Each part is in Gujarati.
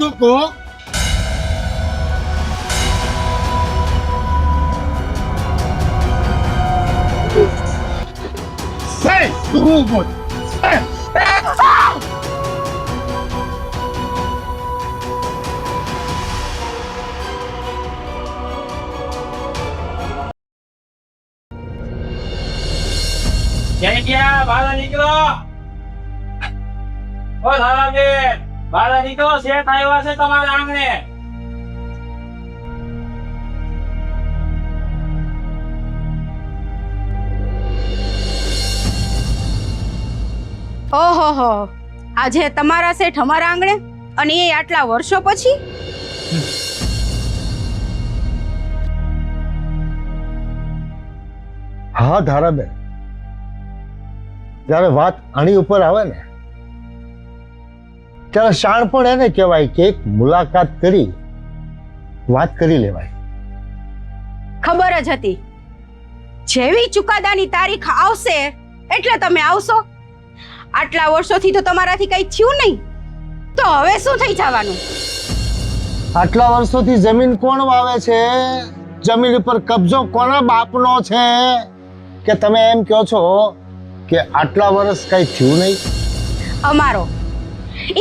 ધોકો તું બોલ ક્યાં બહાર નીકળો. ઓ ધારાબેન, બહાર નીકળો. શેઠ આવ્યા છે તમારા આંગણે. ઓહો હો, આજે તમારા શેઠ અમારા આંગણે, અને એ આટલા વર્ષો પછી? હા ધારાબેન, જ્યારે વાત આની ઉપર આવે ને ત્યારે શાણપણ એને કહેવાય કે એક મુલાકાત કરી વાત કરી લેવાય. ખબર જ હતી જેવી ચુકાદાની તારીખ આવશે એટલે તમે આવશો. આટલા વર્ષોથી તો તમારાથી કઈ થયું નહીં, તો હવે શું થઈ જવાનું? આટલા વર્ષોથી જમીન કોણ વાવે છે? જમીન ઉપર કબજો કોના બાપનો છે કે તમે એમ કહો છો કે આટલા વર્ષ કઈ થયું નહીં? અમારો.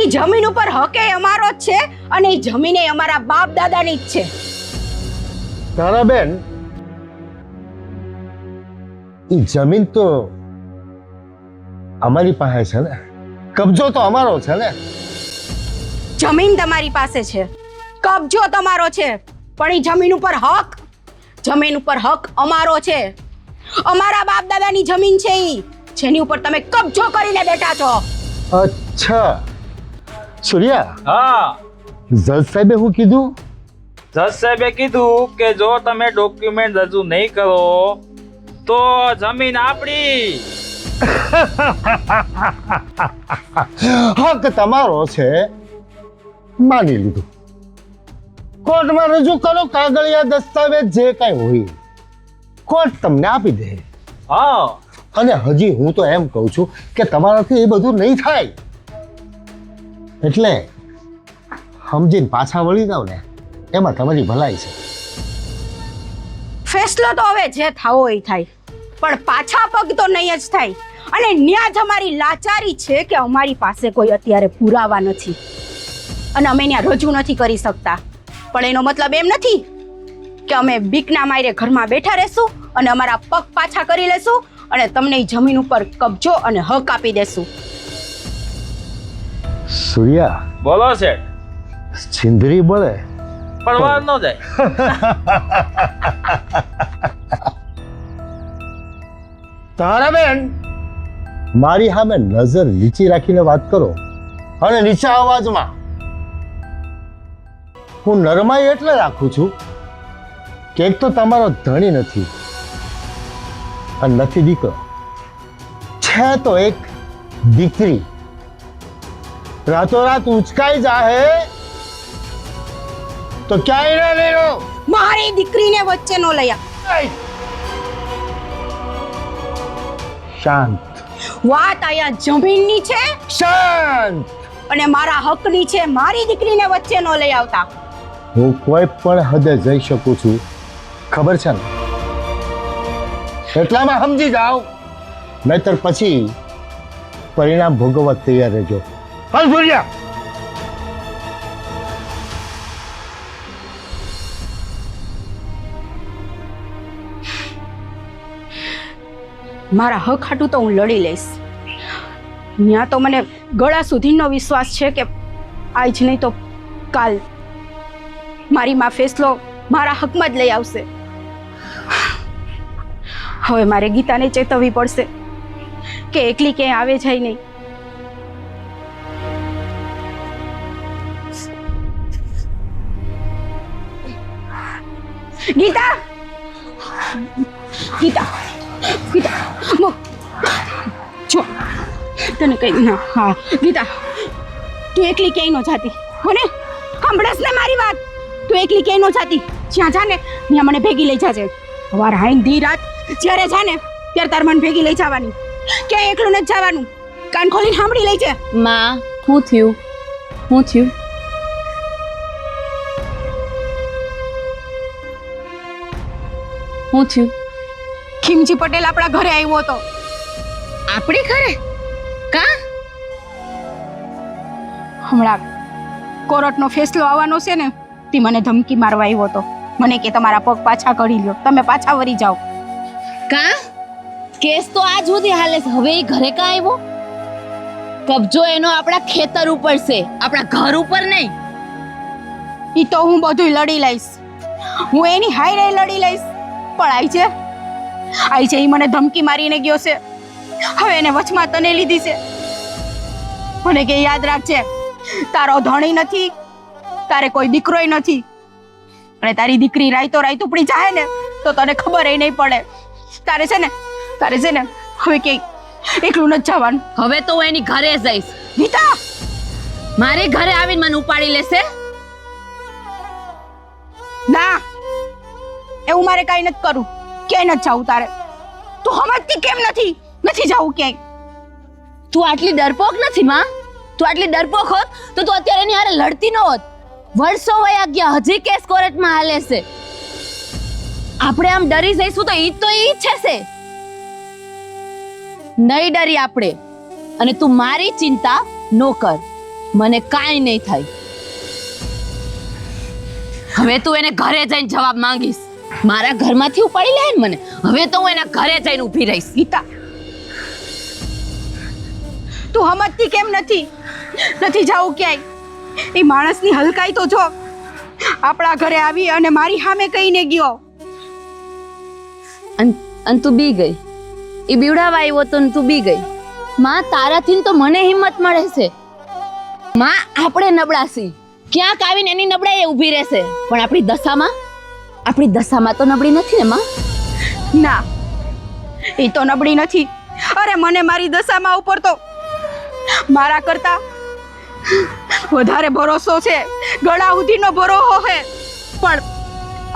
એ જમીન ઉપર હકે અમારો જ છે, અને એ જમીન એ અમારા બાપ દાદાની જ છે. તારાબેન, એ જમીન તો અમારી પાસે છે ને, કબજો તો અમારો છે ને. જમીન તમારી પાસે છે, કબજો તમારો છે, પણ એ જમીન ઉપર હક, જમીન ઉપર હક અમારો છે. અમારા બાપ દાદાની જમીન છે ઈ, જેની ઉપર તમે કબજો કરીને બેઠા છો. અચ્છા સૂર્યા, હા, જજ સાહેબે શું કીધું? જજ સાહેબે કીધું કે જો તમે ડોક્યુમેન્ટ રજૂ નહીં કરો તો જમીન આપણી. હક તમારો છે, માની લીધું. કોર્ટમાં રજૂ કરો કાગળિયા દસ્તાવેજ જે કઈ હોય, કોર્ટ તમને આપી દે. હા, અને હજી હું તો એમ કહું છું કે તમારાથી એ બધું નહીં થાય, એટલે સમજીને પાછા વળી જાવ ને, એમાં તમારી ભલાઈ છે. ફેસલો તો હવે જે થાવો એ થાય, પણ પાછા પગ તો નહીં જ થાય. અને ન્યા જ અમારી લાચારી છે કે અમારી પાસે કોઈ અત્યારે પુરાવા નથી, અને અમે ત્યાં રજૂ નથી કરી શકતા. પણ એનો મતલબ એમ નથી કે અમે બીકના મારે ઘરમાં બેઠા રહેશું અને અમારા પગ પાછા કરી લેશું અને તમને એ જમીન ઉપર કબજો અને હક આપી દેશું. સૂર્યા, બોલો શેઠ. સિંધરી બોલે પણ વાર ન જાય. તારાબેન, મારી સામે નજર નીચી રાખીને વાત કરો, અને નીચા અવાજમાં. હું નરમાઈ એટલે રાખું છું કે એક તો તમારો ધણી નથી, અને નથી દીકરો, છે તો એક દીકરી. રાતોરાત ઉચકાઈ જાહે તો ક્યાંય ના લેરો. મારી દીકરીને વચ્ચે નો લઈ આવ. શાંત. વાત અહીંયા જમીનની છે શાંત. અને મારા હકની છે. મારી દીકરીને વચ્ચે નો લઈ આવતા. હું કોઈ પણ હદે જઈ શકું છું, ખબર છે ને? એટલામાં સમજી જાઓ, નહીતર પછી પરિણામ ભોગવવા તૈયાર રહેજો. હાલ સૂર્યા. મારા હક હાટું તો હું લડી લઈશ. ત્યાં તો મને ગળા સુધીનો વિશ્વાસ છે કે આજ નહીં તો કાલ મારી માં ફેસલો મારા હકમાં જ લઈ આવશે. હવે મારે ગીતાને ચેતવવી પડશે કે એકલી ક્યાંય આવે જાય નહીં. ગીતા, ગીતા, ગીતા, જો તને કઈ ના. હા ગીતા, તું એકલી ક્યાંય ન જાતી હોને? સાંભળસ ને મારી વાત? તું એકલી ક્યાંય ન જાતી. જ્યાં જાને ત્યાં મને ભેગી લઈ જાજે. સવાર હાઈન ધી રાત જ્યારે જાને ત્યારે તાર મને ભેગી લઈ જવાની. ક્યાંય એકલું નથી જવાનું. કાન ખોલીને સાંભળી લેજે. માં, શું થયું? શું થયું? શું થયું? ખીમજી પટેલ આપણા ઘરે આવ્યો હતો. આપણી ઘરે? કા? હમણાં કોર્ટનો ફેસલો આવવાનો છે ને, તે મને ધમકી મારવા આવ્યો હતો. મને કે તમારા પગ પાછા કરી લ્યો, તમે પાછા વળી જાઓ. કા? કેસ તો આજ સુધી હાલે છે, હવે એ ઘરે કા આવ્યો? કબજો એનો આપણા ખેતર ઉપર છે, આપણા ઘર ઉપર નહીં. ઈ તો હું બધું લડી લઈશ, હું એની હાઈ રહી લડી લઈશ. પણ આઈ છે ઈ મને ધમકી મારીને ગયો છે. હવે એને વચમાં તને લીધી છે. મને કે યાદ રાખજે, તારો ધણી નથી, તારે કોઈ દીકરોય નથી, અને તારી દીકરી રાયતો ઉપડી જાય ને તો તને ખબર ય નહીં પડે. તારે છે ને હવે કે એકલું નથી જવાનું. હવે તો હું એની ઘરે જઈશ. ગીતા, મારે ઘરે આવીને મને ઉપાડી લેશે? ના, એવું મારે કાંઈ નથી કરવું. ક્યાંય નથી જવું તારે. તું સમજતી કેમ નથી જવું ક્યાંય? તું આટલી ડરપોક નથી માં. તું આટલી ડરપોક હોત તો તું અત્યારે એની હારે લડતી ન હોત. વર્ષો વયા ગયા, હજી કેસ કોર્ટમાં હાલે છે. આપણે આમ ડરી જઈશું તો ઈ ઈચ્છે છે. નહીં ડરી આપણે. અને તું મારી ચિંતા નો કર, મને કાંઈ નહીં થાય. હવે તું એને ઘરે જઈને જવાબ માંગીશ. મારા ઘરમાંથી ઉપાડી લે ને મને. હવે તો હું એના ઘરે જઈને ઊભી રહીશ. ગીતા, તું સમજતી કેમ નથી જવું ક્યાંય? એ માણસની હલકાઈ તો જો. આપણા ઘરે આવી અને મારી સામે કહીને ગયો. અને તું બી ગઈ. એ બીવડાવા આવ્યો તો તું બી ગઈ. માં, તારાથી તો મને હિંમત મળે છે. માં, આપણે નબળાસી, ક્યાંક આવીને એની નબળાઈ ઊભી રહેશે. પણ આપણી દશામાં તો નબળી નથી ને માં? ના, એ તો નબળી નથી. અરે મને મારી દશામાં ઉપર તો મારા કરતા વધારે ભરોસો છે. ગળા સુધીનો ભરોસો છે. પણ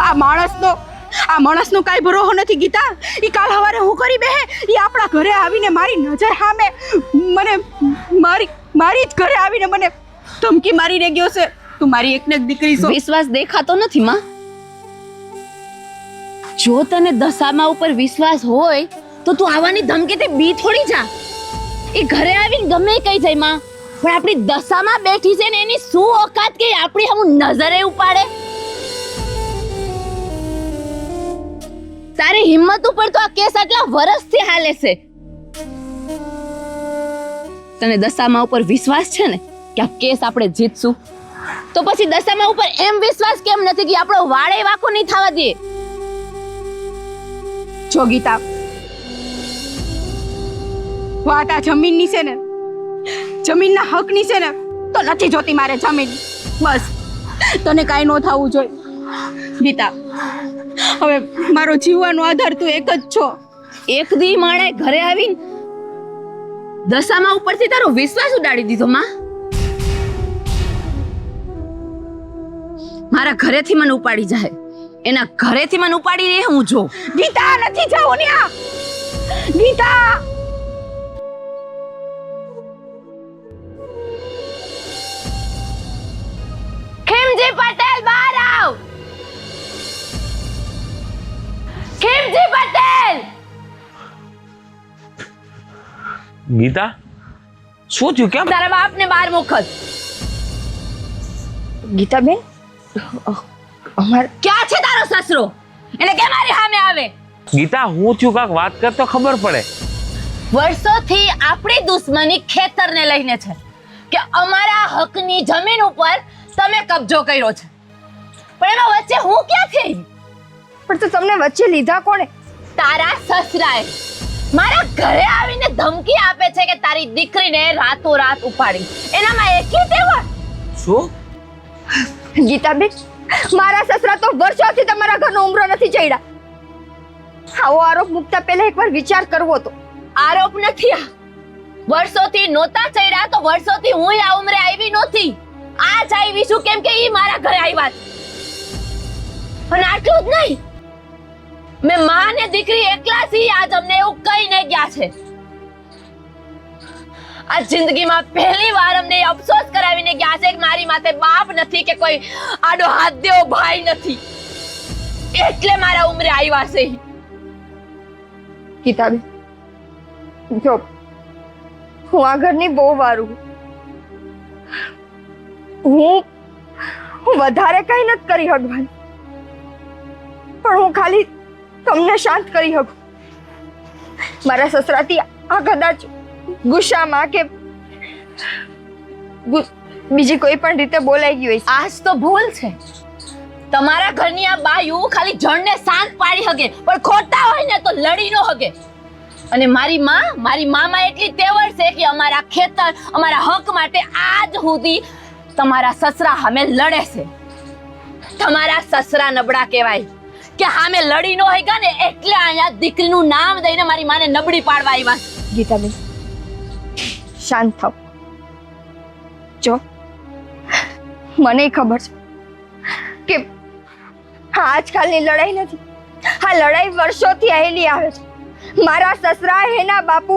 આ માણસનો કાંઈ ભરોસો નથી ગીતા. ઈ કાલ સવારે હું કરી બેહે, ઈ આપણા ઘરે આવીને મારી નજર સામે મને મારી જ ઘરે આવીને મને ધમકી મારીને ગયો છે. તું મારી એકને એક દીકરી છો. વિશ્વાસ દેખાતો નથી માં. જો તને દશામાં ઉપર વિશ્વાસ હોય તો તું આવવાની ધમકીથી બી થોડી જા. એ ઘરે આવીને ગમે કઈ જાય માં, પણ આપણી દશામાં બેઠી છે ને એની શું ઓકાત કે આપણી હમ નજરે ઉપાડે. તારી હિંમત ઉપર તો આ કેસ આટલા વર્ષથી હાલે છે. તને દશામાં ઉપર વિશ્વાસ છે ને કે આ કેસ આપણે જીતશું, તો પછી દશામાં ઉપર એમ વિશ્વાસ કેમ નથી કે આપણો વાળે વાકો નહીં થવા દે? જો ગીતા, વાત આ જમીનની છે ને, જમીનના હકની છે ને, તો નથી જોતી મારે જમીન. બસ, તને કાંઈ ન થવું જોઈએ. ગીતા, હવે મારો જીવવાનો આધાર તું એક જ છો. એક દી માણે ઘરે આવીને દશામાં ઉપરથી તારો વિશ્વાસ ઉડાડી દીધો માં. મારા ઘરેથી મને ઉપાડી જાય, એના ઘરેથી મને ઉપાડી રહે હું જો. ગીતા, નથી જાવું ન્યા. ગીતા, ખીમજી પટેલ બહાર આવ. ખીમજી પટેલ. ગીતા, શું થયું? કેમ? તારા બાપને બહાર મોકલ. ગીતા બેન, ક્યાં છે તારો સસરો? એને કેમ મારી સામે આવે? ગીતા, હું થયું? કાક વાત કર તો ખબર પડે. વર્ષોથી આપણી દુશ્મની ખેતરને લઈને છે કે અમારા હકની જમીન ઉપર તમે કબજો કર્યો છે. પણ એમાં વચ્ચે હું ક્યાં થઈ? પણ તો તમને વચ્ચે લીધા કોણે? તારા સસરાએ મારા ઘરે આવીને ધમકી આપે છે કે તારી દીકરીને રાતોરાત ઉપાડી. એનામાં એકી તેવડ શું? ગીતાબેન, મારા સસરા તો વર્ષોથી તમારા ઘરનો ઉમરો નથી ચડ્યા. આવો આરોપ મુકતા પહેલા એકવાર વિચાર કરવો તો. આરોપ નથી આ. વર્ષોથી નોતા ચડ્યા તો વર્ષોથી હું આ ઉંમરે આવી નહોતી. આજ આવી છું કેમ કે ઈ મારા ઘરે આવ્યા છે. અને આટલું જ નહીં, મેં માં ને દીકરી એકલા છી. આજ અમને એવું કઈ નહીં ગયા છે. આ જિંદગીમાં પહેલી વાર અમને અફસોસ કરાવીને ગયા છે કે મારી માથે બાપ નથી કે કોઈ આડો હાથ દેવો ભાઈ નથી. એટલે મારા ઉંમરે આવ્યા છે. ગીતાબેન, જો હું આ ઘરની બહુ વારું હું વધારે કઈ નથી કરી શકવાની, પણ હું ખાલી તમને શાંત કરી શકું. મારા સસરાથી આ કદાચ ગુસ્સામાં કે બીજી કોઈ પણ રીતે બોલાઈ ગયું હોય. આજ તો ભૂલ છે. તમારા ઘરની આ બાયું ખાલી જણને શાંત પાડી હગે, પણ ખોટા હોય ને તો લડી નો હગે. અને મારી મામાં એટલી તેવડ છે કે અમારા ખેતર, અમારા હક માટે આજ સુધી તમારા સસરા સામે લડે છે. તમારા સસરા નબળા કહેવાય કે સામે લડી નો હોય ને, એટલે અહીંયા દીકરીનું નામ દઈને મારી માને નબળી પાડવા આવ્યા. ગીતાબેન, શાંત થાવ. જો મને ખબર છે કે આ આજકાલની લડાઈ નથી, આ લડાઈ વર્ષોથી આવેલી આવે છે. મારા સસરા એના બાપુ,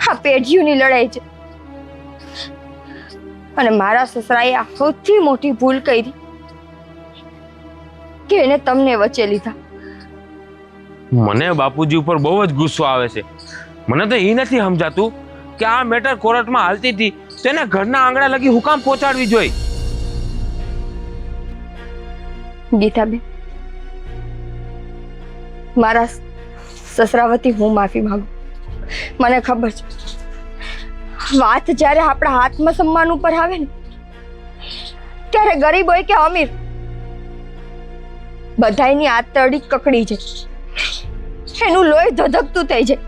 આ પેઢીઓની લડાઈ છે. અને મારા સસરાએ આ સૌથી મોટી ભૂલ કરી કે એને તમને વચ્ચે લીધા. મને બાપુજી ઉપર બહુ જ ગુસ્સો આવે છે. મને તો એ નથી સમજાતું કે આ મેટર કોર્ટમાં હાલતી હતી તેને ઘરના આંગણા લગી હુકામ પહોંચાડવી જોઈએ. ગીતાબેન, મારા સસરા વતી હું માફી માંગુ. મને ખબર છે વાત જ્યારે આપણા આત્મસન્માન ઉપર આવે ને, ત્યારે ગરીબ હોય કે અમીર, બધાયની આતરડી કકડી જાય, એનું લોહી ધધકતું થઈ જાય.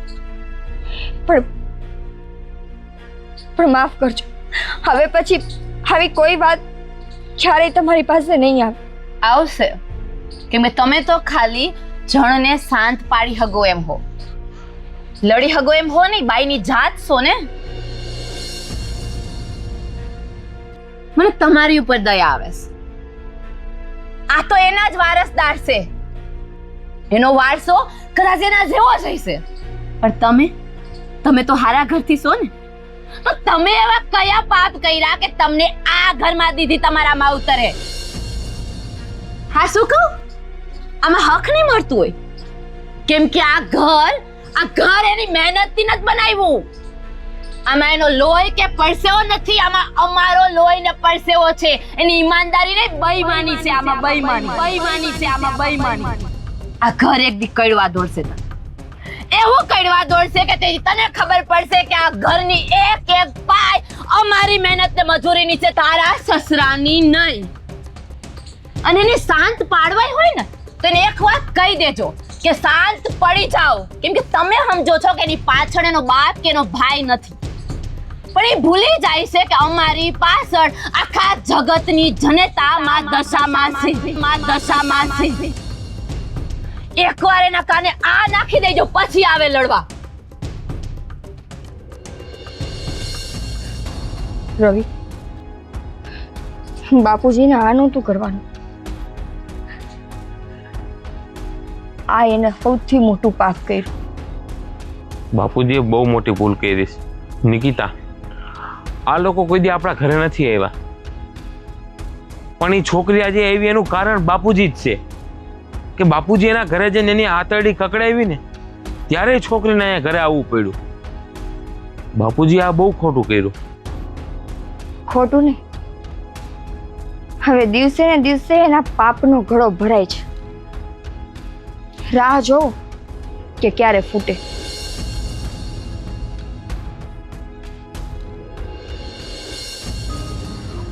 પણ માફ કરજો, હવે પછી આવી કોઈ વાત ક્યારેય તમારી પાસે નહીં આવે. આવશે કે મેં તમે તો ખાલી જણને શાંત પાડી હગો એમ હો, લડી હગો એમ હો નહીં, બાઈની જાત છો ને. મને તમારી ઉપર દયા આવે છે. આ તો એના જ વારસદાર છે, એનો વારસો કદાચ એના જેવો જ હશે. પણ તમે તો હારા ઘરથી છો ને, તો તમે એવા કયા પાપ કર્યા કે તમને આ ઘરમાં દીધી તમારા માવતરે? હા, શું કહું? આમાં હક નહીં મળતું હોય, કેમ કે આ ઘર એની મહેનતથી નથી બનાવ્યું. આમાં એનો લોહી કે પરસેવો નથી, આમાં અમારો લોહી ને પરસેવો છે. એની ઈમાનદારી ને બેઈમાની છે, આમાં બેઈમાની છે, આમાં બેઈમાની. આ ઘર એક દી કડવા દોડશે, એવું કડવા દોડશે કે તને ખબર પડશે કે આ ઘરની એક એક પાય અમારી મહેનત ને મજૂરીની છે, તારા સસરાની નહીં. અને એને શાંત પાડવાય હોય ને તો એને એક વાત કહી દેજો કે શાંત પડી જાઓ, કેમ કે તમે સમજો છો કે એની પાછળ એનો બાપ કે એનો ભાઈ નથી, પણ એ ભૂલી જાય છે કે અમારી પાછળ આખા જગતની જનતા માં દશામાં છે. એકવાર એના કાને આ નાખી દેજો, પછી આવે લડવા. રવિ, બાપુજીને આ નહોતું કરવાનું. આ એને સૌથી મોટું પાપ કર્યું. બાપુજીએ બહુ મોટી ભૂલ કરી છે. નિકિતા, આ લોકો કોઈ દી આપણા ઘરે નથી આવ્યા, પણ એ છોકરી આજે આવી એનું કારણ બાપુજી જ છે. કે બાપુજી એના ઘરે જઈને એની આતરડી કકડાવી ને, ત્યારે છોકરીને અહીંયા ઘરે આવવું પડ્યું. બાપુજી આ બહુ ખોટું કર્યું. ખોટું નહીં, હવે દિવસે ને દિવસે એના પાપનો ઘડો ભરાય છે. રાહ જો કે ક્યારે ફૂટે.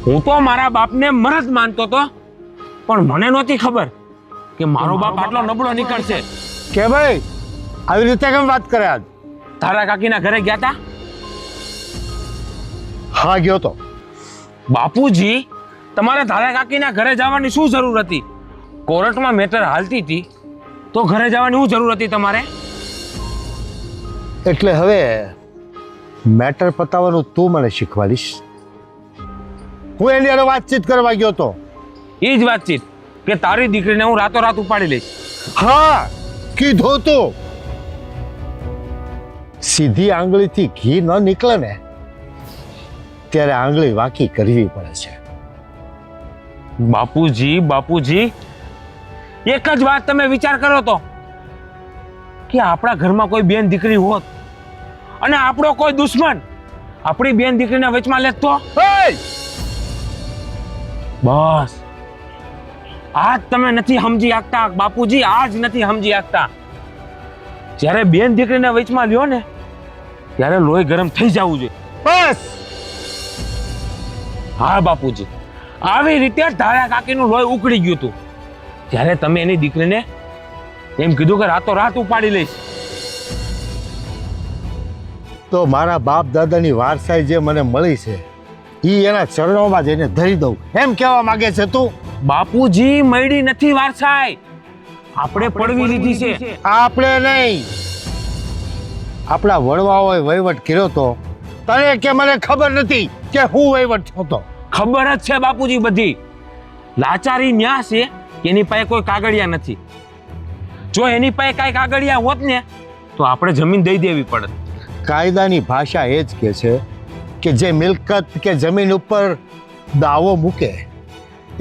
હું તો મારા બાપને મરદ માનતો હતો, પણ મને નહોતી ખબર કે મારો બાપ આટલો નબળો નીકળશે. કે ભાઈ આવી રીતે કેમ વાત કરે? આજ તારા કાકીના ઘરે ગયા તા? હા, ગયો તો. બાપુજી, તમારે તારા કાકીના ઘરે જવાની શું જરૂર હતી? કોર્ટમાં મેટર હાલતી હતી તો ઘરે જવાની શું જરૂર હતી તમારે? એટલે હવે મેટર પતાવવાનું તું મને શીખવાડીશ. હું એની હારે વાતચીત કરવા ગયો તો. એ જ વાતચીત કે તારી દીકરીને હું રાતોરાત ઉપાડી લઈશ. હા, કીધું તું. સીધી આંગળીથી ઘી ન નીકળે ને ત્યારે આંગળી વાંકી કરવી પડે છે. બાપુજી, એક જ વાત તમે વિચાર કરો તો કે આપણા ઘરમાં કોઈ બેન દીકરી હોત અને આપણો કોઈ દુશ્મન આપણી બેન દીકરીને વચમાં લેત તો? બસ આજ તમે નથી સમજી શકતા બાપુજી, આજ નથી સમજી શકતા. જ્યારે બેન દીકરીને વચમાં લ્યો ને ત્યારે લોહી ગરમ થઈ જવું જોઈએ. બસ હા બાપુજી, આવી રીતે ધારા કાકીનું લોહી ઉકળી ગયું હતું ત્યારે તમે એની દીકરીને એમ કીધું કે રાતો રાત ઉપાડી લઈશ. તો મારા બાપ દાદાની વારસાઈ જે મને મળી છે એ એના ચરણોમાં જઈને ધરી દઉં એમ કહેવા માંગે છે તું? બાપુજી, મળી નથી વારસાઈ, આપણે પડવી લીધી છે. આપણે નહીં, આપણા વડવાઓએ વહીવટ કર્યો તો તને કે મને ખબર નથી કે હું વહીવટ થયો તો? ખબર જ છે બાપુજી બધી. લાચારી ન્યા છે કે એની પાસે કોઈ કાગળિયા નથી. જો એની પાસે કાંઈ કાગળિયા હોત ને તો આપણે જમીન દઈ દેવી પડત. કાયદાની ભાષા એ જ કહે છે કે જે મિલકત કે જમીન ઉપર દાવો મૂકે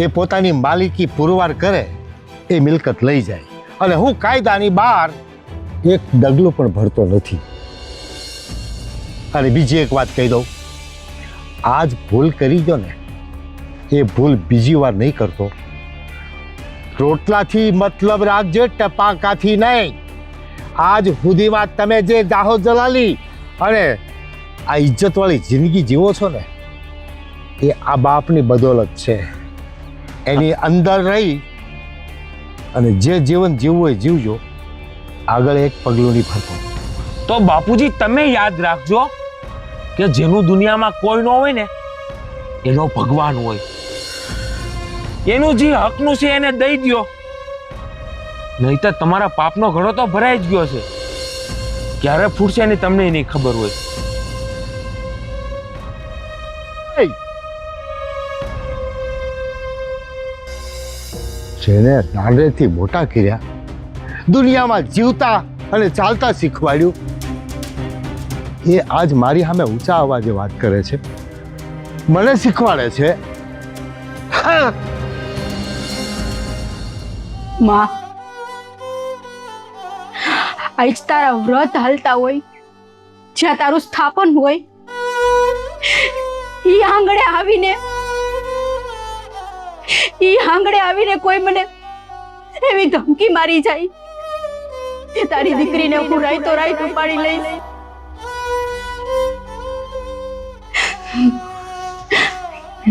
એ પોતાની માલિકી પુરવાર કરે એ મિલકત લઈ જાય. અને હું કાયદાની બહાર એક ડગલું પણ ભરતો નથી. અને બીજી એક વાત કહી દઉં, આજ ભૂલ કરી દો ને એ ભૂલ બીજી વાર નહીં કરતો. રોટલાથી મતલબ રાખજો, ટપાકાથી નહીં. આજ સુધીમાં તમે જે જાહો જલાલી અને આ ઇજ્જતવાળી જિંદગી જીવો છો ને એ આ બાપની બદોલત છે. એની અંદર રહી અને જે જીવન જીવવું હોય જીવજો, આગળ એક પગલું નહીં ફરતો. તો બાપુજી તમે યાદ રાખજો કે જેનું દુનિયામાં કોઈ ન હોય ને એનો ભગવાન હોય. એનું જે હકનું છે એને દઈ દ્યો, નહીં તો તમારા પાપનો ઘડો તો ભરાઈ જ ગયો છે. ક્યારે ફૂટશે એની તમને નહીં ખબર હોય. જેને નાનેથી મોટા કર્યા, દુનિયામાં જીવતા અને ચાલતા શીખવાડ્યું, એ આજ મારી સામે ઊંચા અવાજે વાત કરે છે, મને શીખવાડે છે. હા, માં, આજ તારા વ્રત હાલતા હોય, જ્યાં તારું સ્થાપન હોય, ઈ આંગણે આવીને કોઈ મને એવી ધમકી મારી જાય કે તારી દીકરીને હું રાઈતો રાઈત ઉપાડી લઈશ.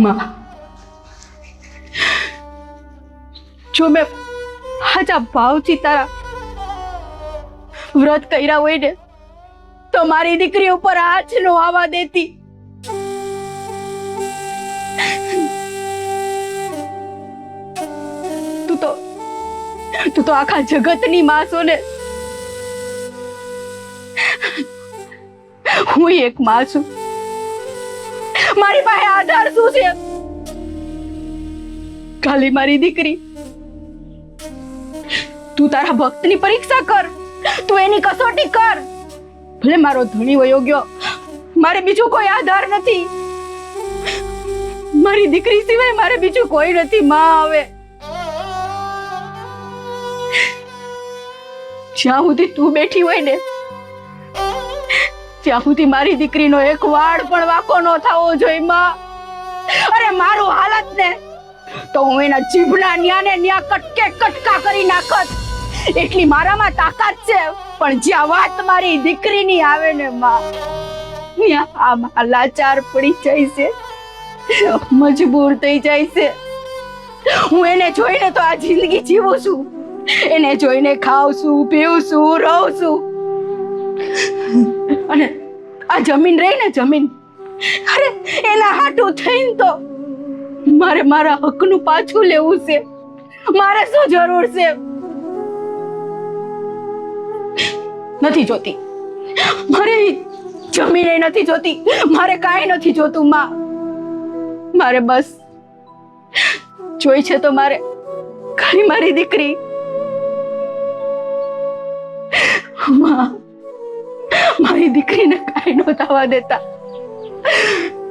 માં, જો મેં હાજા ભાવથી તારા વ્રત કર્યા હોય ને તો મારી દીકરી ઉપર હાથ નો આવવા દેતી. તું તો આખા જગતની માં છો ને. હું એક માં છું, મારી પાસે આધાર શું છે? ખાલી મારી દીકરી. તું તારા ભક્તની પરીક્ષા કર, તું એની કસોટી કર. ભલે મારો ધણી વયો ગયો, મારે બીજું કોઈ આધાર નથી. મારી દીકરી સિવાય મારે બીજું કોઈ નથી. માં આવે જ્યાં સુધી તું બેઠી હોય ને ત્યાં સુધી મારી દીકરીનો એક વાળ પણ વાંકો ન થવો જોઈએ. માં, અરે મારું હાલત ને તો હું એના જીભના ન્યાને ન્યા કટકે કટકા કરી નાખત. એટલી મારામાં તાકાત છે. પણ જ્યાં વાત મારી દીકરીની આવે ને માં, ત્યાં આ લાચાર પડી જાય છે, મજબૂર થઈ જાય છે. હું એને જોઈને તો આ જિંદગી જીવું છું, એને જોઈને ખાઉં છું, પીવું છું, રહું છું. અને આ જમીન રહી ને જમીન, અરે એના હાટું થઈને તો મારે મારા હકનું પાછું લેવું છે. મારે શું જરૂર છે? નથી જોતી મારે જમીન નથી જોતી, મારે કાંઈ નથી જોતું. માં, મારે બસ જોઈ છે તો મારે ખાલી મારી દીકરી. માં, મારી દીકરીને કાંઈ ન થવા દેતા.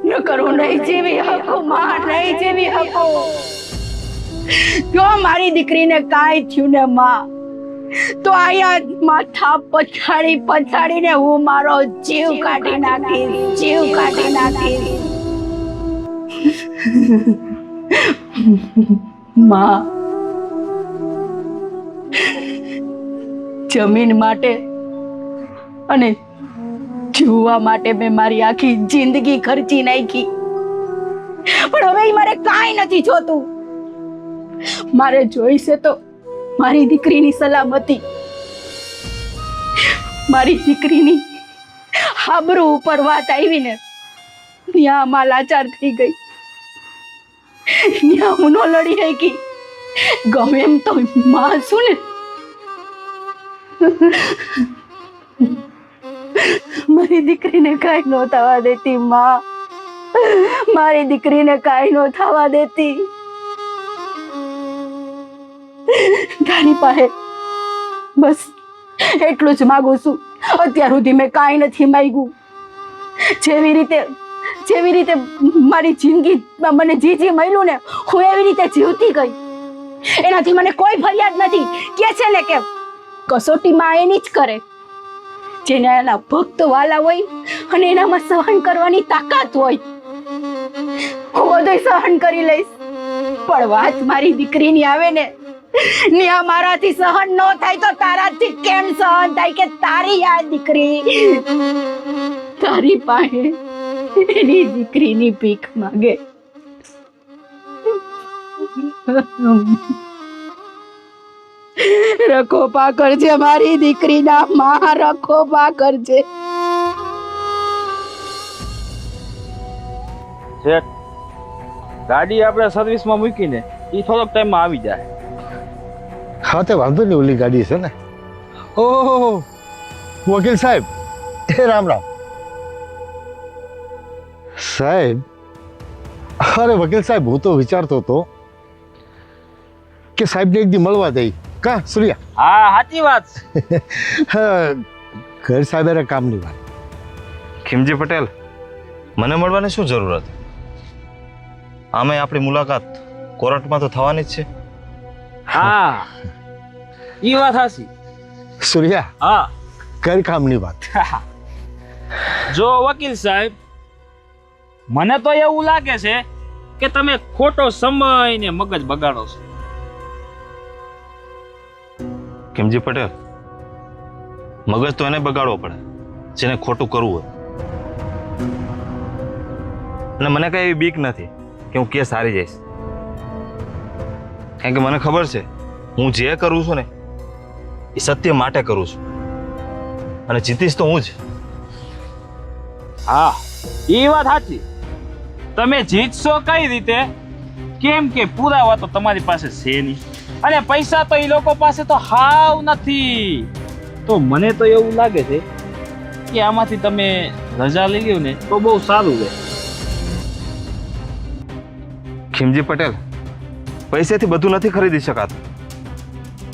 ન કરો નહીં જેવી હકો માં, નહીં જેવી હકો. જો મારી દીકરીને કાંઈ થયું ને માં તો અહીંયા માથા પછાડીને હું મારો જીવ કાઢી નાખીશ. માં, જમીન માટે અને જીવવા માટે મેં મારી આખી જિંદગી ખર્ચી નાખી, પણ હવે મારે કાંઈ નથી જોતું. મારે જોઈશે તો મારી દીકરીની સલામતી, મારી દીકરીની આબરૂ ઉપર વાત આવી ને ત્યાં માં લાચાર થઈ ગઈ. ત્યાં હું ન લડી શકી. ગમે એમ તો માં છું ને. મારી દીકરીને કાંઈ ન થવા દેતી માં, મારી દીકરીને કાંઈ ન થવા દેતી. તારી પાસે બસ એટલું જ માગું છું. અત્યાર સુધી મેં કાંઈ નથી માંગ્યું. જેવી રીતે મારી જિંદગીમાં મને જે મળ્યું ને હું એવી રીતે જીવતી ગઈ. એનાથી મને કોઈ ફરિયાદ નથી. કે છે ને કે કસોટીમાં એની જ કરે જેને એના ભક્ત વાલા હોય અને એનામાં સહન કરવાની તાકાત હોય. હું બધું સહન કરી લઈશ, પણ વાત મારી દીકરીની આવે ને ત્યાં મારાથી સહન ન થાય તો તારાથી કેમ સહન થાય કે તારી આ દીકરી તારી પાસે એની દીકરીની ભીખ માંગે. રખોપા કરજે મારી દીકરીના માં, રખોપા કરજે. શેઠ, ગાડી આપણે સર્વિસમાં મૂકીને એ થોડોક ટાઈમમાં આવી જાય. હા તે વાંધો નહીં, ઓલી ગાડી છે ને. ઓહો વકીલ સાહેબ, એ રામ રામ સાહેબ. અરે વકીલ સાહેબ, હું તો વિચારતો હતો કે સાહેબને એક દી મળવા દઈ. કા સૂર્યા? હા, સાચી વાત. ઘર સાહેબ કામની વાત. ખીમજી પટેલ, મને મળવાની શું જરૂર હતી? આમે આપણી મુલાકાત કોર્ટમાં તો થવાની જ છે. હા, ઈ વાત સાચી. સૂર્યા, હા, ઘર કામની વાત. જો વકીલ સાહેબ, મને તો એવું લાગે છે કે તમે ખોટો સમય ને મગજ બગાડો છો. ખીમજી પટેલ, મગજ તો એને બગાડવો પડે જેને ખોટું કરવું હોય. અને મને કઈ એવી બીક નથી કે હું કેસ હારી જઈશ, કારણ કે મને ખબર છે હું જે કરું છું ને એ સત્ય માટે કરું છું અને જીતીશ તો હું જ. હા, એ વાત સાચી. તમે જીતશો કઈ રીતે? કેમ કે પુરાવા તો તમારી પાસે છે નહીં અને પૈસા તો એ લોકો પાસે તો હાવ નથી. તો મને તો એવું લાગે છે કે આમાંથી તમે રજા લઈ લ્યો ને તો બહુ સારું રહે. ખીમજી પટેલ, પૈસાથી બધું નથી ખરીદી શકાતું.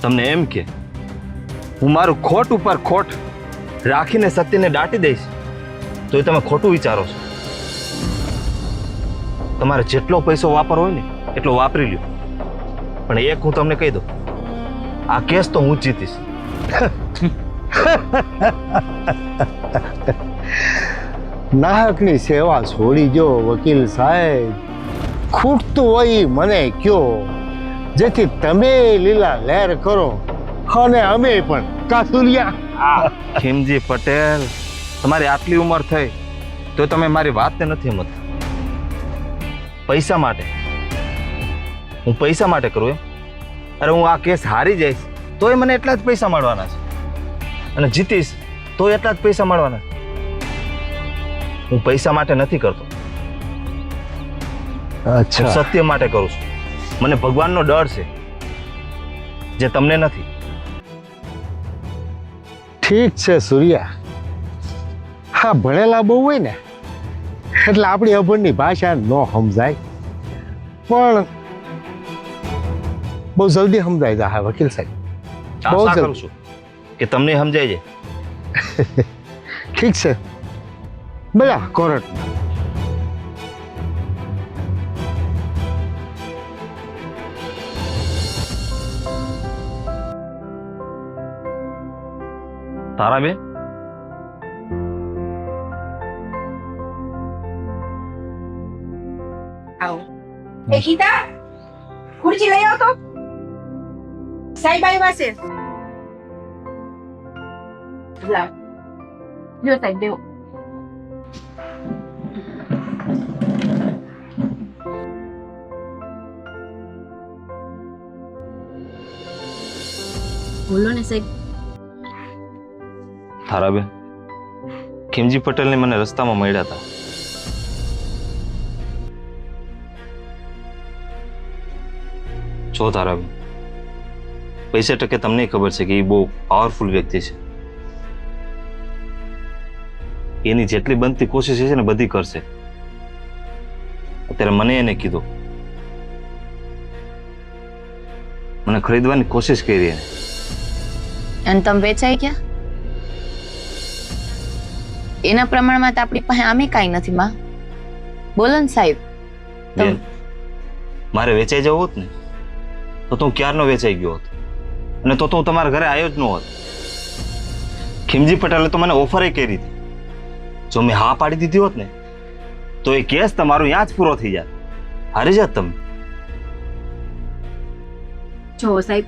તમને એમ કે હું મારું ખોટ ઉપર ખોટ રાખીને સત્યને દાટી દઈશ તો એ તમે ખોટું વિચારો છો. તમારે જેટલો પૈસો વાપરવો હોય ને એટલો વાપરી લ્યો, પણ એક હું તમને કહી દઉં, આ કેસ તો હું જ જીતીશ. નાહકની સેવા છોડી જો વકીલ સાહેબ. ખૂટતું હોય ઈ મને કયો, જેથી તમે લીલા લહેર કરો અને અમે પણ. કા સૂર્યા? ખીમજી પટેલ, તમારી આટલી ઉંમર થઈ તો તમે મારી વાતને નથી સમજતા. પૈસા માટે, હું પૈસા માટે કરું એમ? અરે હું આ કેસ હારી જઈશ તોય મને એટલા જ પૈસા મળવાના છે અને જીતીશ તો એટલા જ પૈસા મળવાના છે. હું પૈસા માટે નથી કરતો, હું અચ્છા, સત્ય માટે કરું છું. મને ભગવાનનો ડર છે જે તમને નથી. ઠીક છે સૂર્યા. હા, ભણેલા બહુ હોય ને એટલે આપણી અભણની ભાષા ન સમજાય, પણ બહુ જલ્દી સમજાઈ જાય વકીલ સાહેબ. બહુ આશા જલ્દી. કરું છું કે તમને સમજાય જાય. ઠીક છે, બધા કોર્ટ. તારાબેન, આવો એ ગીતા ખુરશી લઈ આવ તો સાહેબ આવ્યા છે લાવ જો સાહેબ દેવો બોલો ને સાહેબ તારાબેન, ખીમજી પટેલને મને રસ્તામાં મળ્યા હતા. જો તારાબેન, પૈસે ટકે તમને ખબર છે કે એ બહુ પાવરફુલ વ્યક્તિ છે. એની જેટલી બનતી કોશિશ છે ને બધી કરશે. અત્યારે મને એને કીધું, મને ખરીદવાની કોશિશ કરી એને. અને તમે વેચાઈ ગયા એના પ્રમાણમાં તો આપણી પાસે આમે કાંઈ નથી માં. બોલો ને સાહેબ. બેન, મારે વેચાઈ જવું હોત ને તો હું ક્યારનો વેચાઈ ગયો હોત, અને તો હું તમારા ઘરે આવ્યો જ ન હોત. ખીમજી પટેલે તો મને ઓફર કરી હતી. જો મેં હા પાડી દીધી હોત ને તો એ કેસ તમારો ત્યાં જ પૂરો થઈ જાત, હારી જાત તમે. જો સાહેબ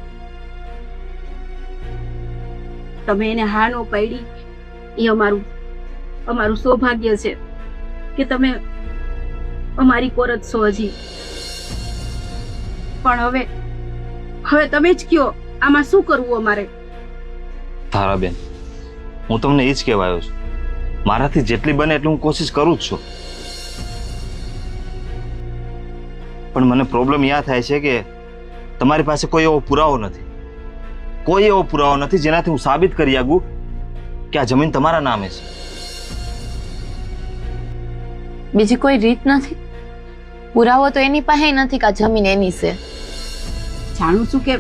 તમે એને હા નો પાડી એ અમારું સૌભાગ્ય છે કે તમે અમારી કોરત છો હજી. પણ હવે તમે જ કયો આમાં શું કરવું અમારે? તારાબેન, હું તમને એ જ કહેવા આવ્યો છું. મારાથી જેટલી બને એટલી હું કોશિશ કરું જ છું, પણ મને પ્રોબ્લેમ યા થાય છે કે તમારી પાસે કોઈ એવો પુરાવો નથી. કોઈ એવો પુરાવો નથી જેનાથી હું સાબિત કરી શકું કે આ જમીન તમારા નામે છે. બીજી કોઈ રીત નથી? પુરાવો તો એની પાસે નથી કે આ જમીન એની છે. જાણું છું કે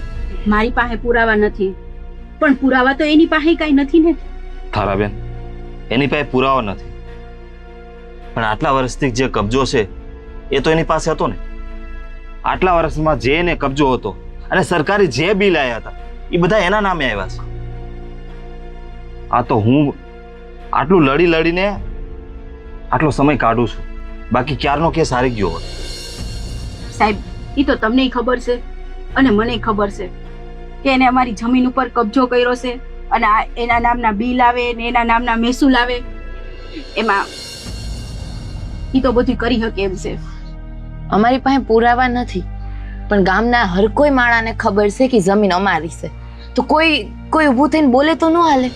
મારી પાસે પુરાવા નથી, પણ પુરાવા તો એની પાસે કઈ નથી ને. તારાબેન, એની પાસે પુરાવો નથી, પણ આટલા વર્ષથી જે કબજો છે એ તો એની પાસે હતો ને. આટલા વર્ષમાં જે એને કબજો હતો અને સરકારી જે બિલ આવ્યા હતા એ બધા એના નામે આવ્યા છે. આ તો હું આટલું લડીને આટલો સમય કાઢું છું, બાકી ક્યારનો કેસ હારી ગયો હોત. સાહેબ એ તો તમને ખબર છે અને મને ખબર છે કે એને અમારી જમીન ઉપર કબજો કર્યો છે, અને આ એના નામના બિલ આવે ને એના નામના મહેસૂલ આવે એમાં એ તો બધું કરી શકે એમ છે. અમારી પાસે પુરાવા નથી, પણ ગામના હર કોઈ માણાને ખબર છે કે જમીન અમારી છે. તો કોઈ ઊભું થઈને બોલે તો ન હાલે,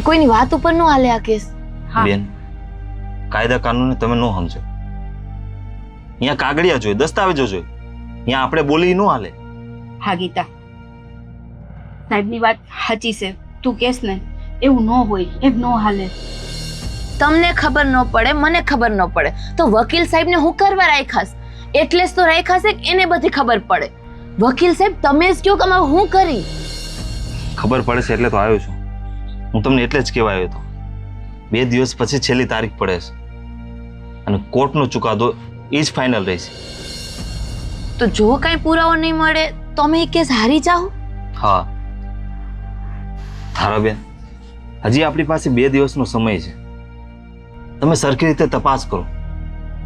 કોઈની વાત ઉપર ન હાલે આ કેસ. બેન, કાયદા કાનૂન તમે ન સમજો. અહીંયા કાગળિયા જોઈએ, દસ્તાવેજો જોઈએ, અહીંયા આપણે બોલી ન હાલે. હા ગીતા, સાહેબની વાત સાચી છે, તું કેસ ને એવું ન હોય, એમ ન હાલે. તમને ખબર ન પડે, મને ખબર ન પડે તો વકીલ સાહેબને હું કરવા રાખ્યાસ? એટલે જ તો રાખ્યા છે કે એને બધી ખબર પડે. વકીલ સાહેબ તમે જ કહો કે અમે હું કરી. ખબર પડે છે એટલે તો આવ્યો છું. હું તમને એટલે જ કહેવા આવ્યો હતો. 2 દિવસ પછી છેલ્લી તારીખ પડે છે અને કોર્ટનો ચુકાદો એ જ ફાઇનલ રહેશે. તો જો કાંઈ પુરાવો નહીં મળે તો અમે એ કેસ હારી જાઓ? હા તારાબેન, હજી આપણી પાસે 2 દિવસનો સમય છે. તમે સરખી રીતે તપાસ કરો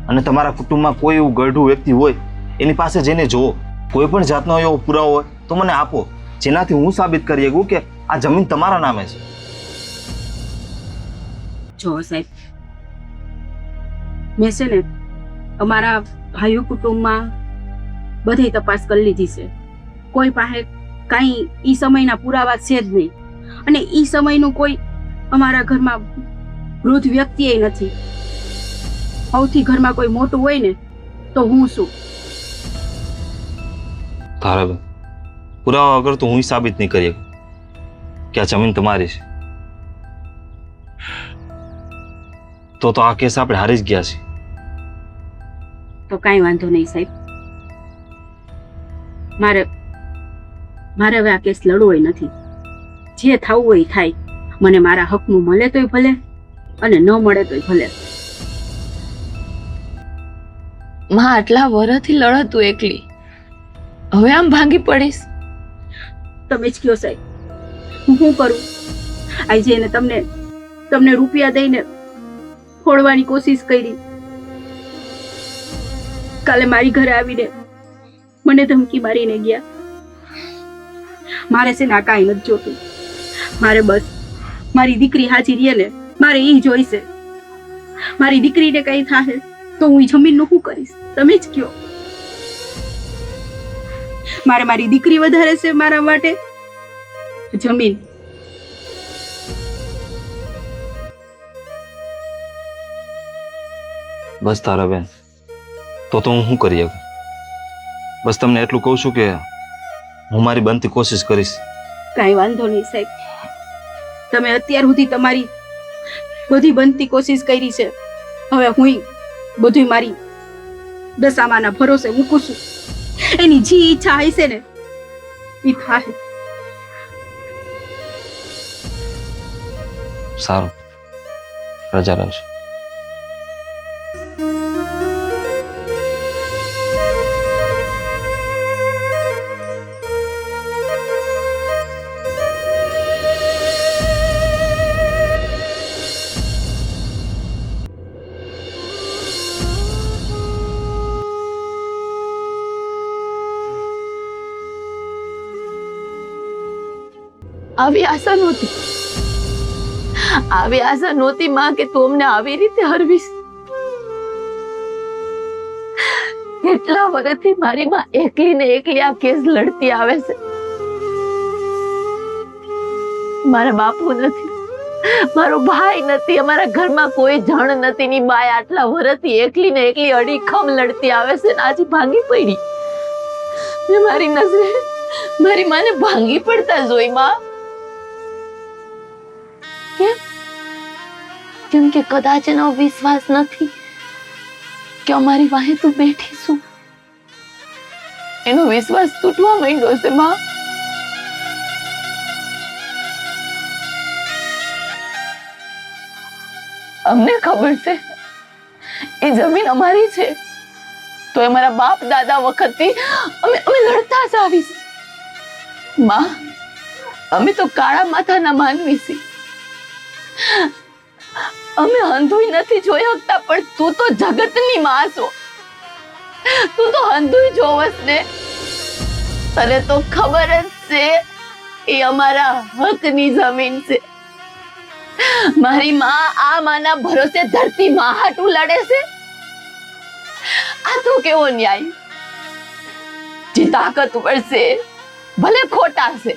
અને તમારા કુટુંબમાં કોઈ એવું ગઢું વ્યક્તિ હોય એની પાસે જઈને જુઓ. કોઈ પણ જાતનો એવો પુરાવો હોય તો મને આપો, જેનાથી હું સાબિત કરી શકું કે આ જમીન તમારા નામે છે. જો સાહેબ, મેં છે ને અમારા ભાઈઓ કુટુંબમાં બધી તપાસ કરી લીધી છે. કોઈ પાસે કાંઈ ઈ સમયના પુરાવા છે જ નહીં, અને ઈ સમયનું કોઈ અમારા ઘરમાં વૃદ્ધ વ્યક્તિ નથી. સૌથી ઘરમાં કોઈ મોટું હોય ને તો હું છું. તારાબેન, પુરાવા વગર તો હું સાબિત નહીં કરી શકું કે આ જમીન તમારી છે. તો આ કેસ આપણે હારી જ ગયા છીએ. તો કાંઈ વાંધો નહીં સાહેબ, મારે હવે આ કેસ લડવો નથી. જે થવું હોય થાય. મને મારા હકનું મળે તોય ભલે અને ન મળે તોય ભલે. માં આટલા વર્ષથી લડતું એકલી, હવે આમ ભાંગી પડીશ? તમે જ કયો સાહેબ, હું શું કરું? આજે એને તમને રૂપિયા દઈને ફોડવાની કોશિશ કરી. કાલે મારી ઘરે આવીને મને ધમકી મારીને ગયા. મારે છે ને આ કાંઈ નથી જોતું. મારે બસ મારી દીકરી હાજી રહે ને મારે એ જોઈશે. મારી દીકરીને કઈ થાય તો હું જમીનનું શું કરીશ તમે જ કયો. મારે મારી દીકરી વધારે છે મારા માટે જમીન. બસ તારા બેન, તો હું શું કરી શકું? બસ તમને એટલું કહું છું કે હું મારી બનતી કોશિશ કરીશ. કાંઈ વાંધો નહીં સાહેબ, તમે અત્યાર સુધી તમારી બધી બનતી કોશિશ કરી છે. હવે હું બધું મારી દશામાના ભરોસે મૂકું છું. એની જે ઈચ્છા હશે ને એ થાય. સારું, રજા રહેશે. આવી આશા નહોતી માં કે તું અમને આવી રીતે હરવીશ. કેટલા વર્ષથી મારી માં એકલી ને એકલી આ કેસ લડતી આવે છે. મારા બાપુ નથી, મારો ભાઈ નથી, અમારા ઘરમાં કોઈ જણ નથી. ની બાય આટલા વર્ષથી એકલી ને એકલી અડીખમ લડતી આવે છે ને આજે ભાંગી પડી. મેં મારી નજરે મારી માને ભાંગી પડતા જોઈ માં. કેમ કે કદાચ એનો વિશ્વાસ નથી કે અમારી વાહે તું બેઠી છું. એનો વિશ્વાસ તૂટવા માંડ્યો છે માં. અમને ખબર છે એ જમીન અમારી છે, તો અમારા બાપ દાદા વખતથી અમે લડતા જ આવીશ. માં, અમે તો કાળા માથાના માનવી છીએ. અમે અંધુય નથી જોઈ શકતા, પણ તું તો જગતની માં છો. તું તો અંધુય જોવસ ને. તને તો ખબર જ છે એ અમારા હકની જમીન છે. મારી માં આ માના ભરોસે ધરતી માં હાટું લડે છે. આ તો કેવો ન્યાય? જે તાકાતવર છે ભલે ખોટા છે,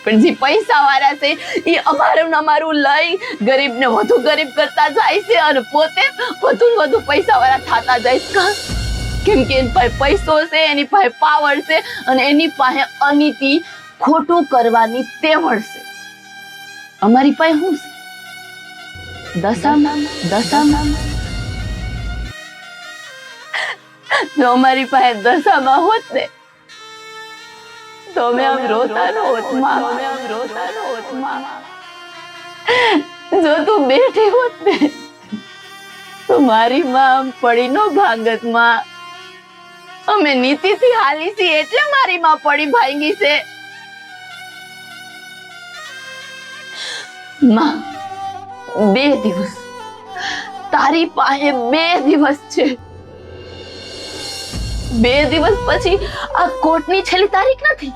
પણ જે પૈસા વાળા છે એ અમારું લઈ ગરીબને વધુ ગરીબ કરતા જાય છે અને પોતે વધુ પૈસા વાળા થતા જાય છે. કેમ કે એની પાસે પૈસો છે, એની પાસે પાવર છે અને એની પાસે અનીતિ ખોટું કરવાની તેવડ છે. અમારી પાસે શું છે? દશામાં જો અમારી પાસે દશામાં હોત ને તો અમે આમ રોતા હોત માં. જો તું બેઠી હોત ને તો મારી માં આમ પડી નો ભાંગત માં. અમે નીતિથી હાલી છીએ એટલે મારી માં પડી ભાંગી છે. માં, 2 દિવસ તારી પાસે 2 દિવસ છે. 2 દિવસ પછી આ કોર્ટની છેલ્લી તારીખ નથી.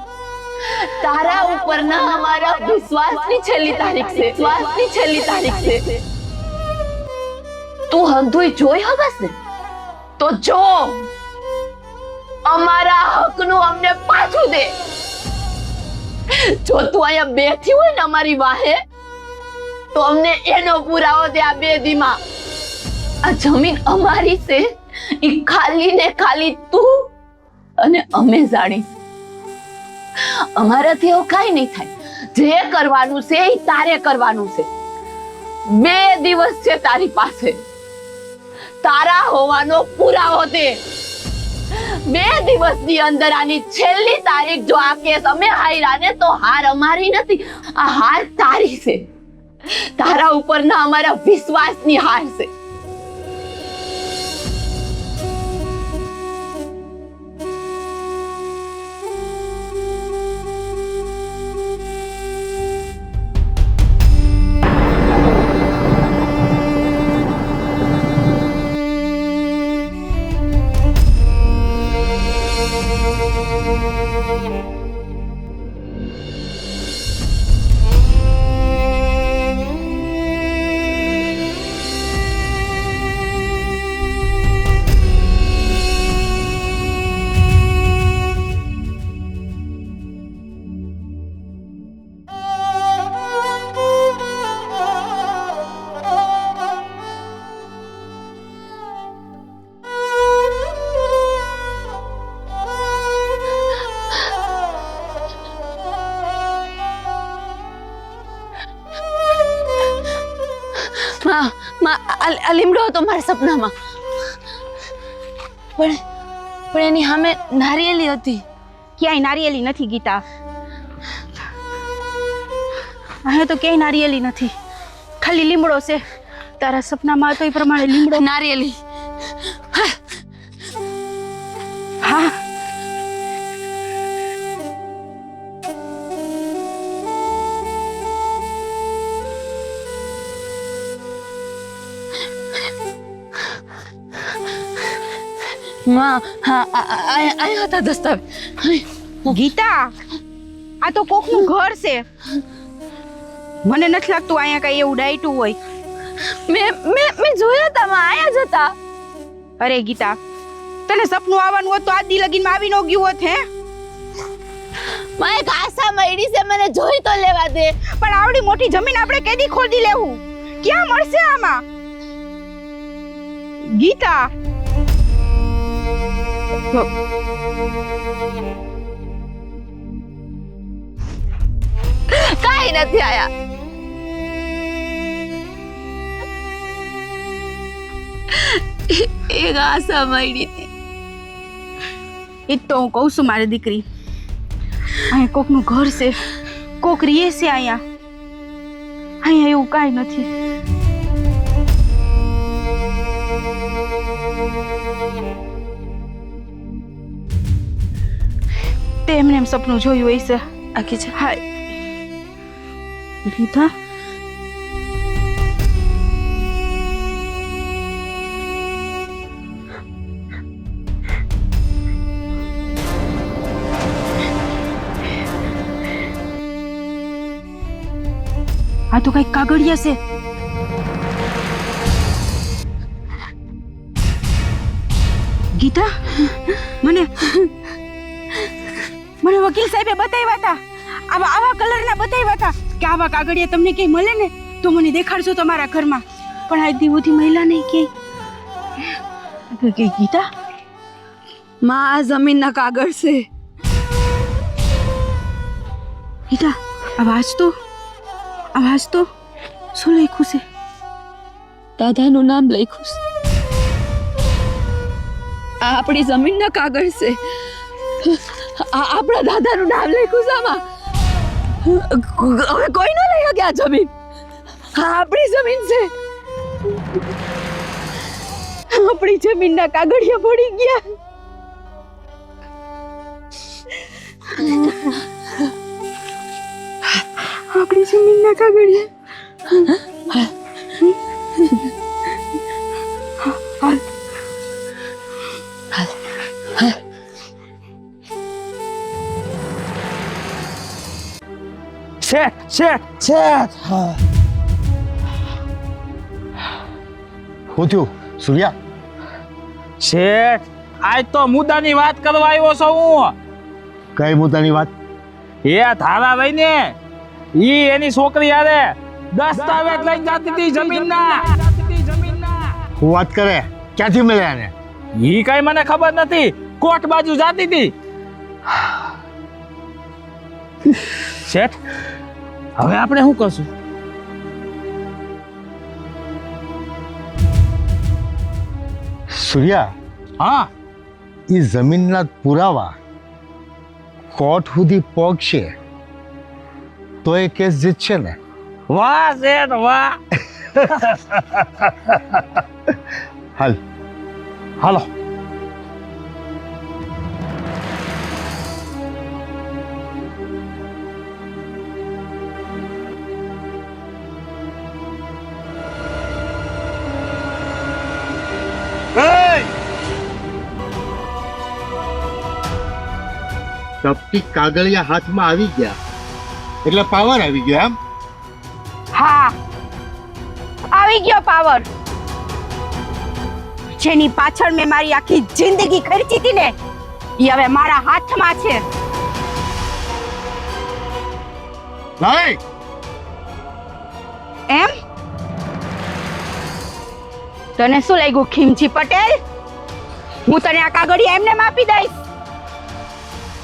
તારા ઉપરના અમારા વિશ્વાસની છેલ્લી તારીખ છે. તું હંધુય જોઈ હગસ ને તો જો અમારા હકનું અમને પાછું દે. જો તું અહીંયા બેઠી હોય ને અમારી વાહે તો અમને એનો પુરાવો દે. આ 2 દીમાં આ જમીન અમારી છે એ ખાલી ને ખાલી તું અને અમે જાણીશ. અમારાથી એવું કાંઈ નહીં થાય. જે કરવાનું છે એ તારે કરવાનું છે. 2 દિવસ છે તારી પાસે. તારા હોવાનો પુરાવો દે. 2 દિવસની અંદર આની છેલ્લી તારીખ જો આ કેસ અમે હાર્યા ને તો હાર અમારી નથી, આ હાર તારી છે. તારા ઉપરના અમારા વિશ્વાસની હાર છે. આ લીમડો હતો મારા સપનામાં, પણ એની સામે નારિયેલી હતી. ક્યાંય નારિયેલી નથી ગીતા, અહીંયા તો ક્યાંય નારિયેલી નથી, ખાલી લીમડો છે. તારા સપનામાં હતો એ પ્રમાણે લીમડો. નારિયેલી. હા, માં, હા, અહીંયા હતા દસ્તાવેજ. ગીતા, આ તો કોકનું ઘર છે. મને નથી લાગતું અહીંયા કઈ એવું ડાયટું હોય. મેં જોયા હતા માં, આયા જ હતા. અરે ગીતા, તને સપનું આવવાનું હોત તો આજ દી લગીનમાં આવી ન ગયું હોત. હે, માં એક આશા મળી છે, મને જોઈ તો લેવા દે. પણ આવડી મોટી જમીન આપણે કેદી ખોદી લેવું? ક્યાં મળશે આમાં? ગીતા, કાઈ નથી આયા. એક આશા મળી હતી. એ તો હું કહું છું મારી દીકરી, અહીંયા કોકનું ઘર છે, કોક રીએ છે અહીંયા. અહીંયા એવું કાંઈ નથી. તે એમને એમ સપનું જોયું હોય છે. આખી છે. હા ગીતા, આ તો કઈક કાગળિયા છે. ગીતા, મને વકીલ સાહેબે બતાવ્યા હતા, આવા કલરના બતાવ્યા હતા કે આવા કાગળિયા તમને ક્યાંય મળે ને તો મને દેખાડજો તમારા ઘરમાં. પણ આજ દી બધી મહિલા નહીં કે ગીતા, માં આ જમીનના કાગળ છે. ગીતા, આવાજ તો શું લખ્યું છે? દાદાનું નામ લખ્યું છે. આ આપણી જમીનના કાગળ છે. આપણા દાદાનું નામ લખ્યું છે આમાં. હવે કોઈ ન લઈ શકે આ જમીન. આ આપણી જમીન છે. આપણી જમીનના કાગળિયા પડી ગયા. આપણી જમીનના કાગળિયા. શું થયું સૂર્યા? શેઠ, આજ તો મુદ્દાની વાત કરવા આવ્યો છું હું. કઈ મુદ્દાની વાત? એ ધારા લઈને ઈ એની છોકરી હારે દસ્તાવેજ લઈને જાતી હતી જમીનના. હું વાત કરે? ક્યાંથી મળ્યા ને? ઈ કઈ મને ખબર નથી, કોટ બાજુ જાતી હતી. શેઠ, હવે આપણે શું કરશું? સૂર્યા, હા, એ જમીનના પુરાવા કોર્ટ સુધી પહોંચશે તો એ કેસ જીતશે ને? વાહ શેઠ વાહ. હાલો. તપતી કાગળિયા હાથમાં આવી ગયા એટલે પાવર આવી ગયો એમ? હા, આવી ગયો પાવર. જેની પાછળ મેં મારી આખી જિંદગી ખર્ચી હતી ને, એ હવે મારા હાથમાં છે. નહીં એમ? તને શું લાગ્યું ખીમજી પટેલ? હું તને આ કાગળિયા એમને આપી દઈશ.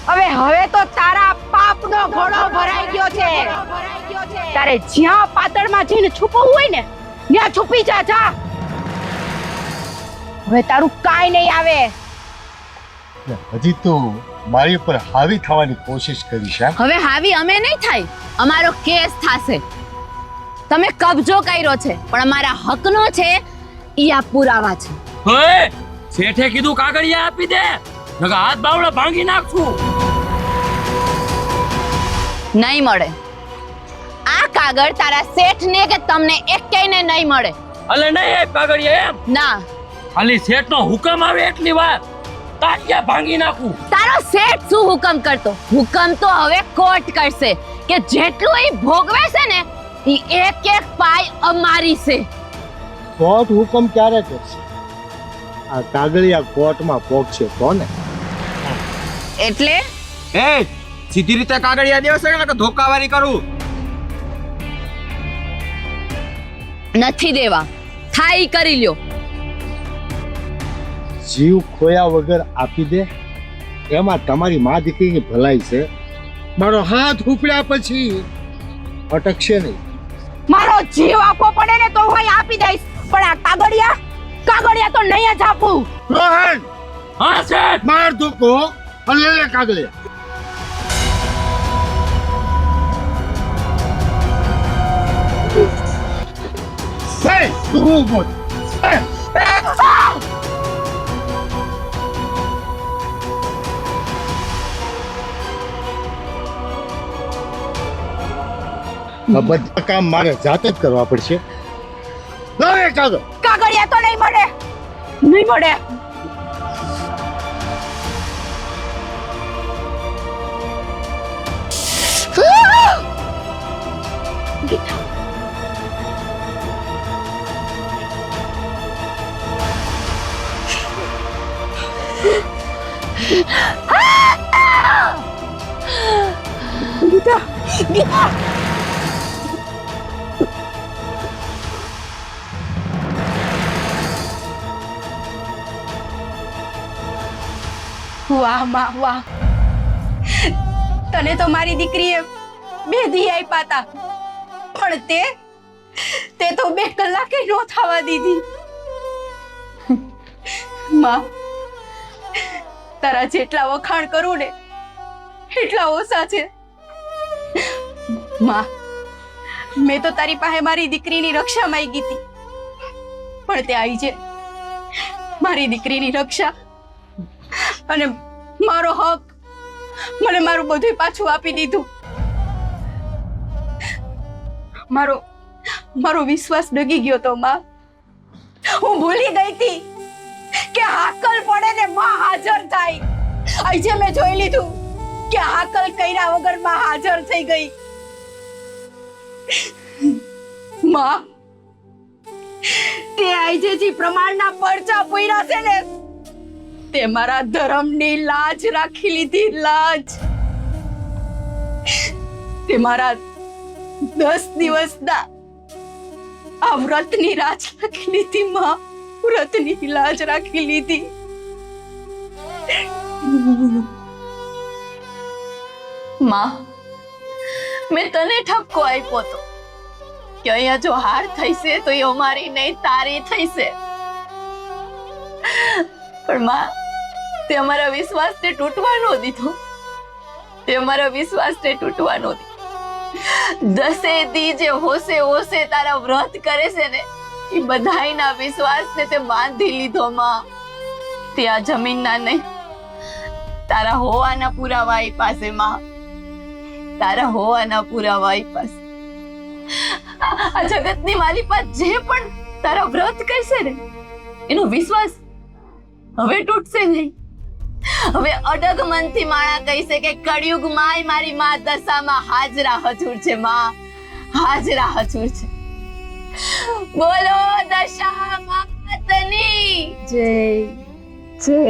હવે તો તારા પાપનો ઘોડો ભરાઈ ગયો છે. તારે જ્યાં પાતળમાં જઈને છુપવું હોય ને ત્યાં છુપી જા જા. હવે તારું કાંઈ નહીં આવે. હજી તો મારી ઉપર હાવી થવાની કોશિશ કરી છે. હવે હાવી અમે નહીં થાય, અમારો કેસ થાશે. તમે કબજો કર્યો છે પણ અમારા હકનો છે ઈ આ પુરાવા છે. ઓય શેઠે કીધું કાગળિયા આપી દે, નકર હાથ બાવડા ભાંગી નાખશું. નહીં મળે. આ કાગળ તારા શેઠને કે તમને એકેયને નહીં મળે. અલે નહીં કાગળિયા એમ, ના, ખાલી શેઠનો હુકમ આવે એટલી વાર તાળિયા ભાંગી નાખું. તારો શેઠ શું હુકમ કરતો? હુકમ તો હવે કોર્ટ કરશે કે જેટલું ઈ ભોગવે છે ને ઈ એક એક પાય અમારી છે. કોર્ટ હુકમ ક્યારે કરશે? આ કાગળિયા કોર્ટમાં પહોંચશે કોને? એટલે એ સીધી રીતે કાગળિયા દેવશે કે ધોકાવારી કરું? નથી દેવા, થાય ઈ કરી લ્યો. જીવ ખોયા વગર આપી દે, એમાં તમારી મા દીકરીની ભલાઈ છે. મારો હાથ ઉપડ્યા પછી અટકશે નહીં. મારો જીવ આપવો પડે ને તો હું આપી દઈશ, પણ આ કાગળિયા તો નહીં જ આપું. રોહન, હા શેઠ. માર ધોકો અને લે લે કાગળિયા. Hey, તું ઊભો થા. આ બધા કામ મારે જાતે જ કરવા પડશે. લાવે કાગળ. કાગળિયા તો નહીં મળે, નહીં મળે. ગીતા, ગીતા. વાહ માં વાહ, તને તો મારી દીકરીએ 2 દી આપ્યા હતા, પણ તે તો 2 કલાકે નો થવા દીધી. માં, તારા જેટલા વખાણ કરું ને એટલા ઓછા છે. માં, મેં તો તારી પાસે મારી દીકરીની રક્ષા માંગી હતી, પણ તે આવી છે મારી દીકરીની રક્ષા અને મારો હક, મને મારું બધું પાછું આપી દીધું. મારો વિશ્વાસ ડગી ગયો તો માં. હું ભૂલી ગઈ હતી કે હાકલ પડે ને માં હાજર થાય. આજે મેં જોઈ લીધું કે હાકલ કર્યા વગર માં હાજર થઈ ગઈ. માં, તે આજે જે પ્રમાણના પરચા પૂર્યા છે ને તે મારા ધર્મની લાજ રાખી લીધી. લાજ. તે મારા 10 દિવસના આ વ્રતની લાજ રાખી લીધી. માં, વ્રતની લાજ રાખી લીધી. માં, મેં તને ઠપકો આપ્યો તો કે અહીંયા જો હાર થઈશે તો એ અમારી નહીં તારી થઈશે, પણ માં તે અમારા વિશ્વાસને તૂટવા ન દીધો. તે અમારા વિશ્વાસને તૂટવા ન દીધો. 10 દી જે હોશે હોશે તારા વ્રત કરે છે ને એ બધાયના વિશ્વાસને તે બાંધી લીધો. માં, તે આ જમીનના નહીં તારા હોવાના પુરાવા એ પાસે. માં, તારા હોવાના પુરાવા એ પાસે. આ જગતની માલી પાસે જે પણ તારા વ્રત કરશે ને એનો વિશ્વાસ હવે તૂટશે નહીં. હવે અડગ મનથી માણા કહીશે કે કળિયુગમાં મારી માં દશામાં હાજરા હજુર છે. માં, હાજરા હજુર છે. બોલો દશા માતની જય. જય.